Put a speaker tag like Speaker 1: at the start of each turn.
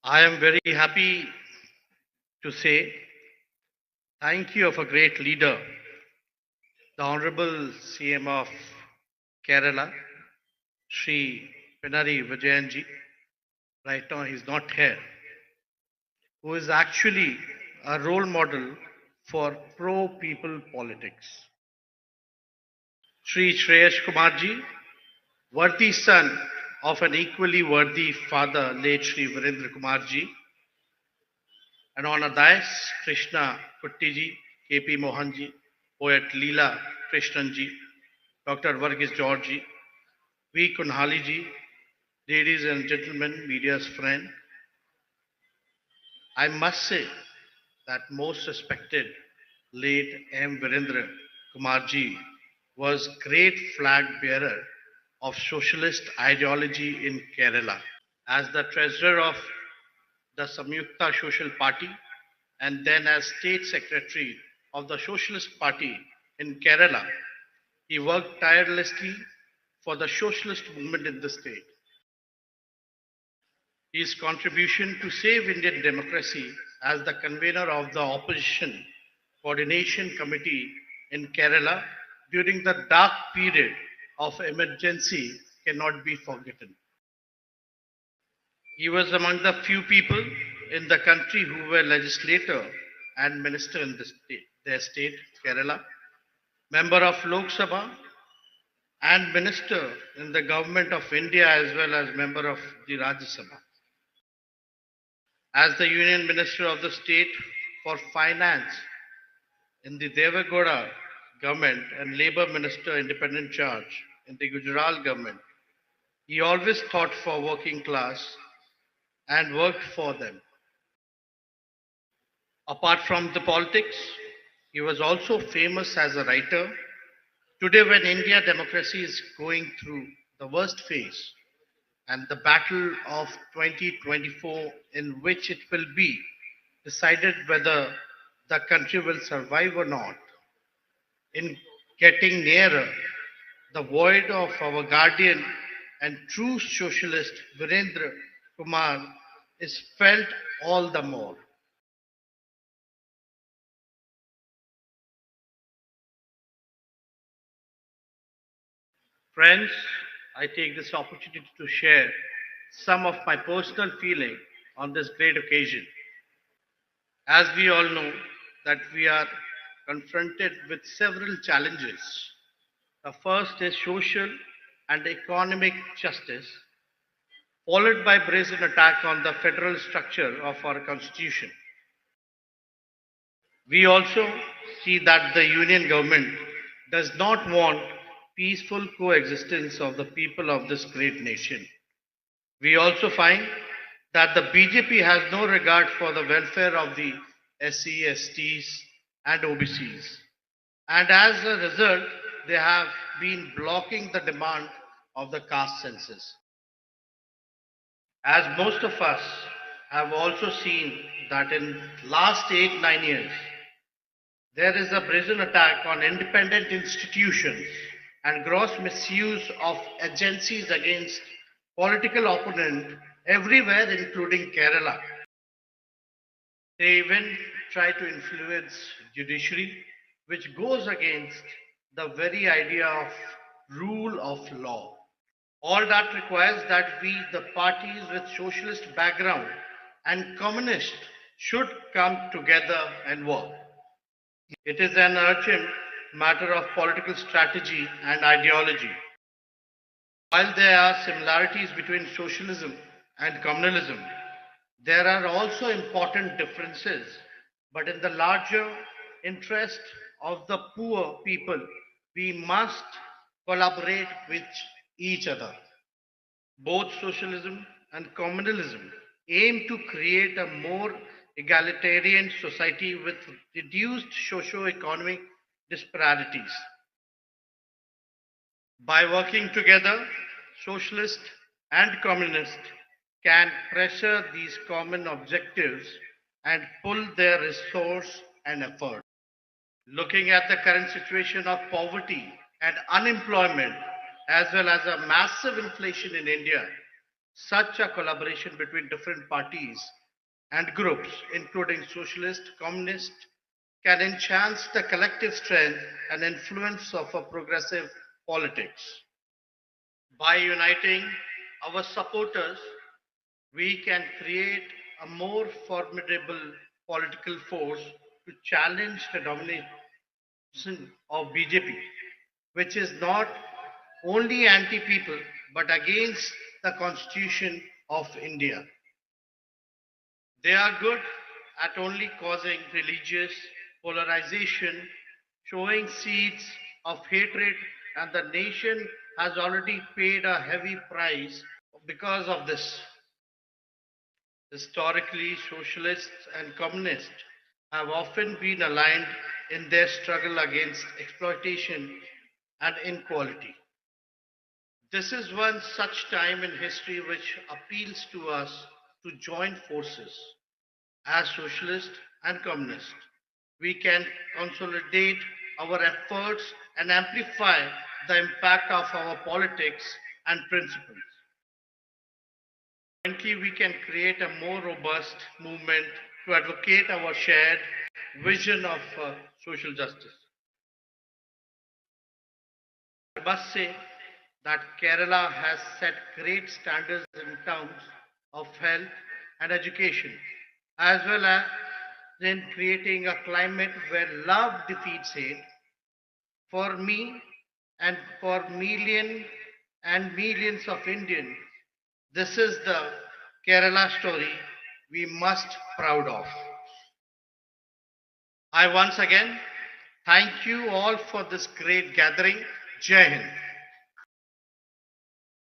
Speaker 1: I am very happy to say thank you of a great leader, the Honorable CM of Kerala, Sri Pinari Vijayanji. Right now, he's not here, who is actually a role model for pro people politics. Sri Shreyash Kumarji, worthy son of an equally worthy father, late Sri Virendra Kumarji, and on a dais, Krishna Kuttiji, K.P. Mohanji, poet Leela Krishnanji, Dr. Varghese Georgi, V. Kunhaliji, ladies and gentlemen, media's friend, I must say that most respected late M. Virendra Kumarji was great flag bearer of socialist ideology in Kerala. As the treasurer of the Samyukta Social Party and then as state secretary of the Socialist Party in Kerala, he worked tirelessly for the socialist movement in the state. His contribution to save Indian democracy as the convener of the Opposition Coordination Committee in Kerala during the dark period of emergency cannot be forgotten. He was among the few people in the country who were legislator and minister in their state, Kerala, member of Lok Sabha and minister in the government of India as well as member of the Rajya Sabha. As the Union Minister of the State for Finance in the Devagowda government and Labour Minister independent charge in the Gujarat government, he always thought for working class and worked for them. Apart from the politics, he was also famous as a writer. Today, when India democracy is going through the worst phase and the battle of 2024, in which it will be decided whether the country will survive or not, in getting nearer, the void of our guardian and true socialist Virendra Kumar is felt all the more. Friends, I take this opportunity to share some of my personal feeling on this great occasion. As we all know that we are confronted with several challenges. The first is social and economic justice, followed by brazen attack on the federal structure of our constitution. We also see that the union government does not want peaceful coexistence of the people of this great nation. We also find that the BJP has no regard for the welfare of the SC, STs and OBCs. And as a result, they have been blocking the demand of the caste census. As most of us have also seen that in last 8-9 years, there is a brazen attack on independent institutions and gross misuse of agencies against political opponent everywhere, including Kerala. They even try to influence judiciary, which goes against the very idea of rule of law. All that requires that we, the parties with socialist background and communist, should come together and work. It is an urgent matter of political strategy and ideology. While there are similarities between socialism and communalism, there are also important differences. But in the larger interest of the poor people, we must collaborate with each other. Both socialism and communalism aim to create a more egalitarian society with reduced socio-economic disparities. By working together, socialist and communist can pressure these common objectives and pull their resource and effort. Looking at the current situation of poverty and unemployment, as well as a massive inflation in India, Such a collaboration between different parties and groups, including socialist, communist, can enhance the collective strength and influence of a progressive politics. By uniting our supporters, we can create a more formidable political force to challenge the domination of BJP, which is not only anti people but against the Constitution of India. They are good at only causing religious polarization, showing seeds of hatred, and the nation has already paid a heavy price because of this. Historically, socialists and communists have often been aligned in their struggle against exploitation and inequality. This is one such time in history which appeals to us to join forces. As socialists and communists, we can consolidate our efforts and amplify the impact of our politics and principles. Jointly, we can create a more robust movement to advocate our shared vision of social justice. I must say that Kerala has set great standards in terms of health and education, as well as in creating a climate where love defeats hate. For me and for millions and millions of Indians, this is the Kerala story we must proud of. I once again thank you all for this great gathering. Jai Hind.